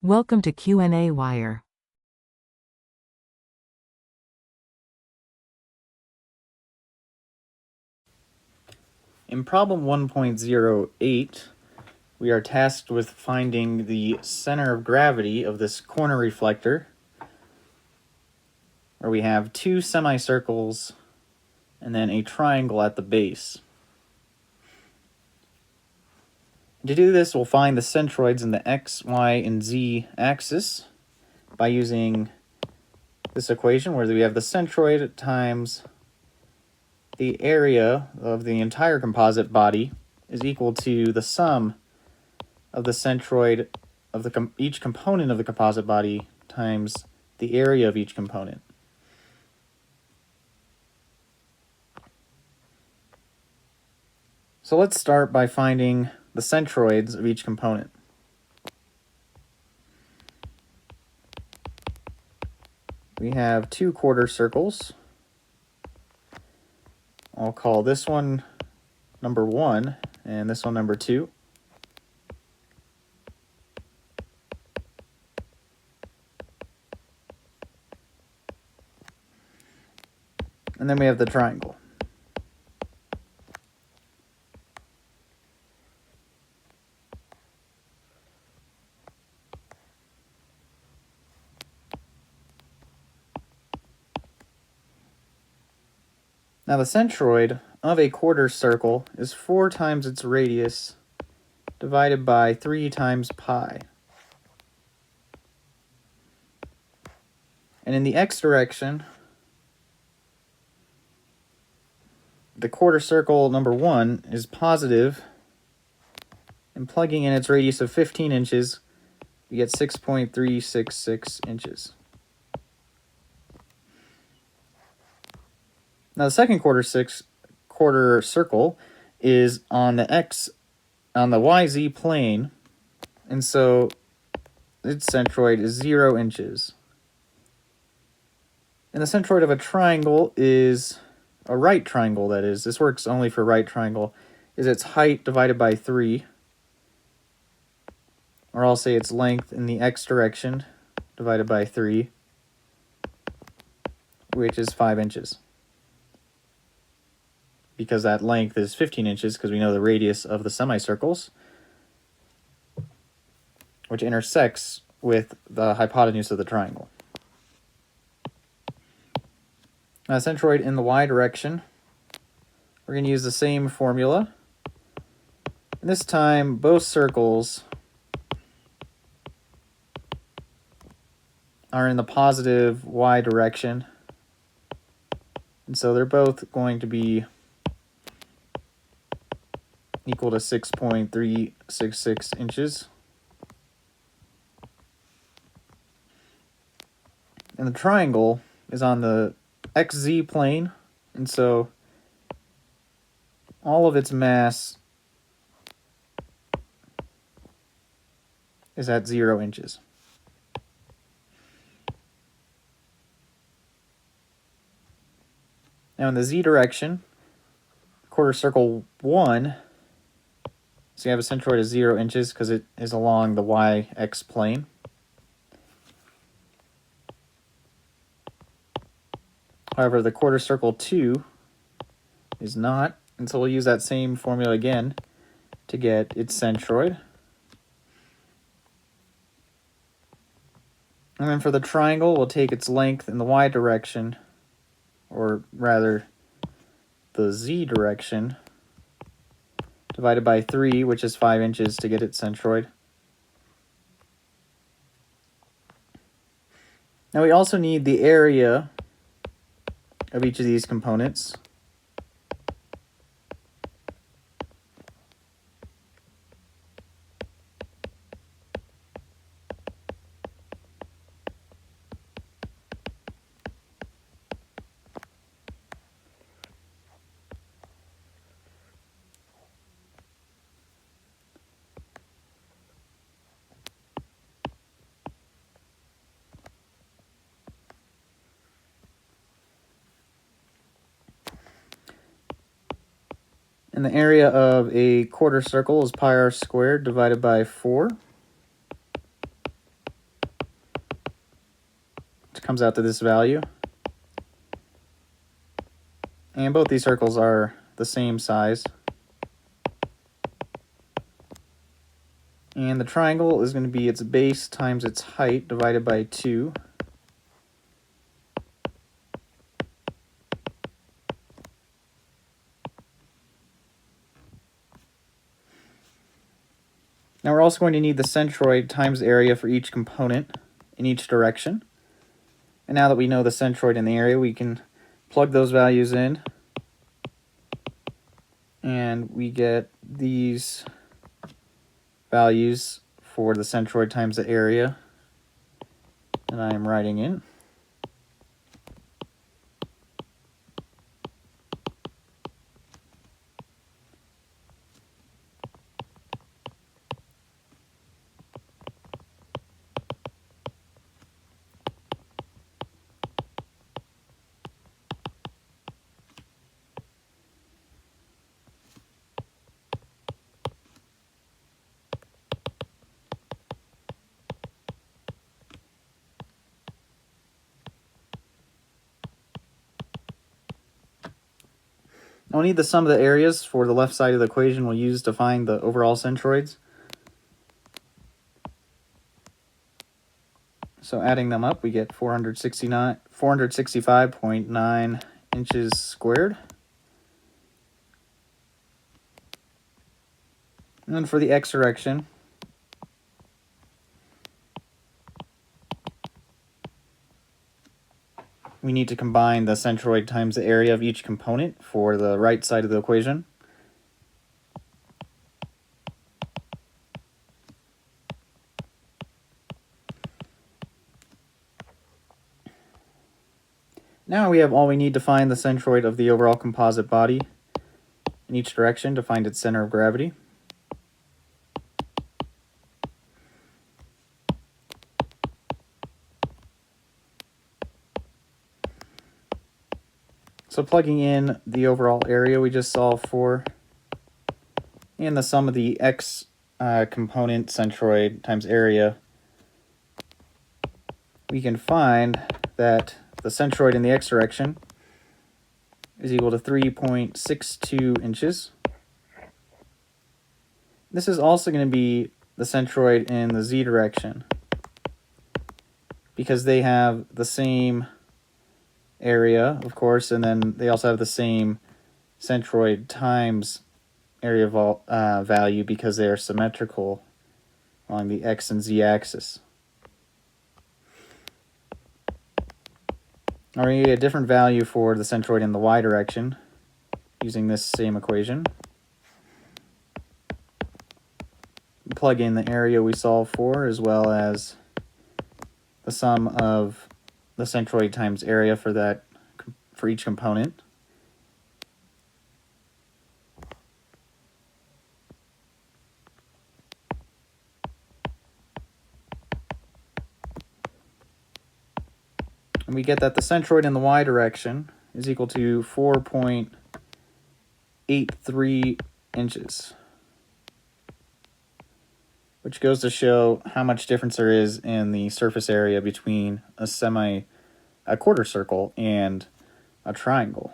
Welcome to qnawire. In problem 1.08, we are tasked with finding the center of gravity of this corner reflector, where we have two semicircles and then a triangle at the base. To do this, we'll find the centroids in the x, y, and z axis by using this equation where we have the centroid times the area of the entire composite body is equal to the sum of the centroid of each component of the composite body times the area of each component. So let's start by finding the centroids of each component. We have two quarter circles. I'll call this one number 1 and this one number 2. And then we have the triangle. Now the centroid of a quarter circle is 4 times its radius divided by 3 times pi. And in the x direction, the quarter circle number 1 is positive, and plugging in its radius of 15 inches, we get 6.366 inches. Now the second quarter circle is on the YZ plane, and so its centroid is 0 inches. And the centroid of a triangle is a right triangle, that is. This works only for right triangle, is its height divided by 3. Or I'll say its length in the x direction divided by 3, which is 5 inches. Because that length is 15 inches, because we know the radius of the semicircles, which intersects with the hypotenuse of the triangle. Now, centroid in the y direction, we're going to use the same formula. And this time, both circles are in the positive y direction. And so they're both going to be equal to 6.366 inches. And the triangle is on the XZ plane, and so all of its mass is at 0 inches. Now in the Z direction, quarter circle 1, so you have a centroid of 0 inches because it is along the YX plane. However, the quarter circle 2 is not, and so we'll use that same formula again to get its centroid. And then for the triangle, we'll take its length in the y direction, or rather the z direction, divided by 3, which is 5 inches, to get its centroid. Now we also need the area of each of these components. And the area of a quarter circle is pi r squared divided by 4. comes out to this value. And both these circles are the same size. And the triangle is going to be its base times its height divided by 2. Now we're also going to need the centroid times area for each component in each direction. And now that we know the centroid and the area, we can plug those values in. And we get these values for the centroid times the area that I am writing in. I'll need the sum of the areas for the left side of the equation we'll use to find the overall centroids. So adding them up, we get 465.9 inches squared. And then for the x direction, we need to combine the centroid times the area of each component for the right side of the equation. Now we have all we need to find the centroid of the overall composite body in each direction to find its center of gravity. So plugging in the overall area we just solved for and the sum of the x component centroid times area, we can find that the centroid in the x direction is equal to 3.62 inches. This is also going to be the centroid in the z direction because they have the same area, of course, and then they also have the same centroid times area value because they are symmetrical along the x and z axis. Now we need a different value for the centroid in the y direction using this same equation. Plug in the area we solve for as well as the sum of the centroid times area for each component. And we get that the centroid in the y direction is equal to 4.83 inches, which goes to show how much difference there is in the surface area between a quarter circle and a triangle.